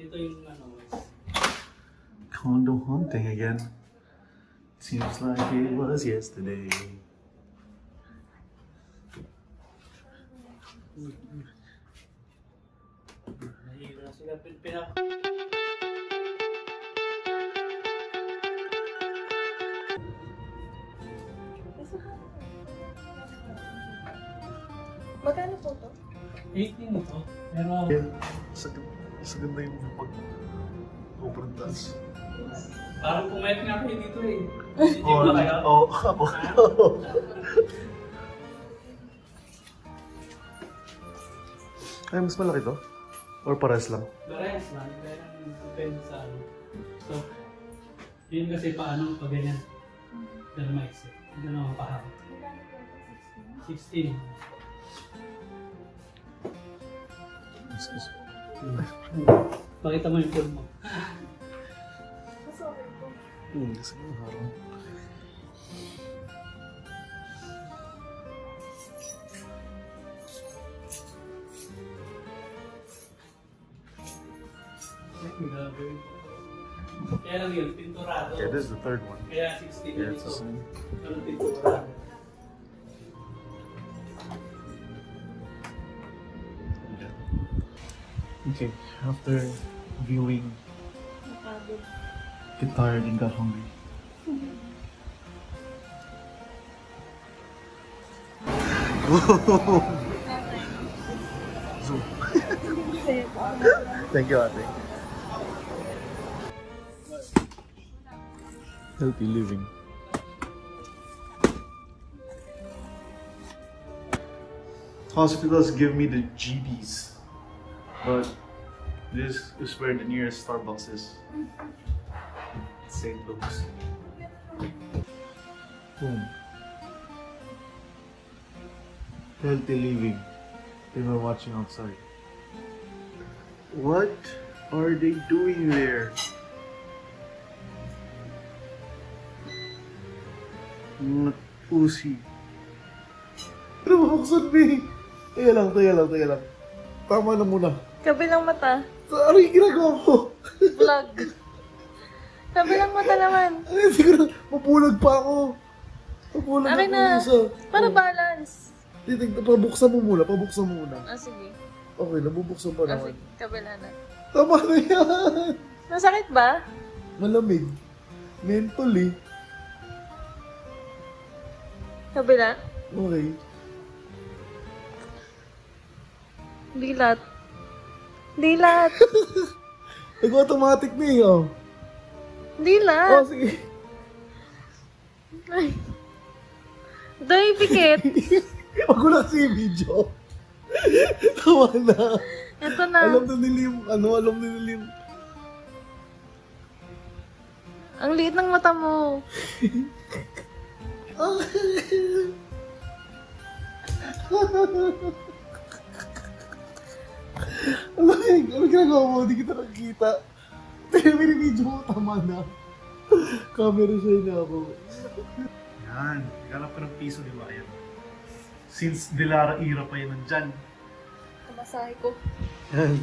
Ito yung ano. Condo hunting again. Seems like it was yesterday. Nahihira sila. Magkano po to? 18 ito. Pero... Yeah, sa ganda yung sobrang taas. Parang pumayat nga kayo dito eh. Oo, ako. Ay, mas malaki to? Or pares lang? Parehas lang. Pero depende sa ano. So, yun kasi paano pag ganyan. Dahil maiksi. Hindi na mapahaba. 16. Excuse Pakita mo yung phone mo. Sorry po. kasi yung harang. Kaya lang yun, pinturado. Okay, this is the third one. Kaya 16 Yeah, it's ito. the same. Pero pinturado. Okay, after viewing, get tired and got hungry. Zoom. Thank you, ate. Healthy living. Hospitals give me the GBs, but this is where the nearest Starbucks is. St. Luke's. Boom. Healthy living. They were watching outside. What are they doing there? Not pussy. Ano mabuksan, May? Teka lang. Tama na muna. Kabilang mata. Ano yung ginagawa mo? Vlog. Kabilang mata naman. Ay, siguro, mapulag pa ako. Mapulag Akin ako na. isa. Para balance. Pabuksan mo muna. Ah, sige. Okay, nabubuksan pa Ah, naman. sige. Kabila na. Tama na yan. Masakit ba? Malamig. Mental eh. Kabila? Okay. Dilat. Dilat. Nag-automatic na eh, oh. Dilat. Oh, sige. Ay. Doy, pikit. Wag ko na kasi yung video. Tama na. Ito na. Alam na nila yung... Ang liit ng mata mo. Ano ginagawa mo? Hindi kita nakikita. Video mo, tama na. Camera shy na ako. Yan. Naghanap ka ng piso, di ba? Yan. Since Dilara era pa yan nandyan. Kamasahe ko. Yan.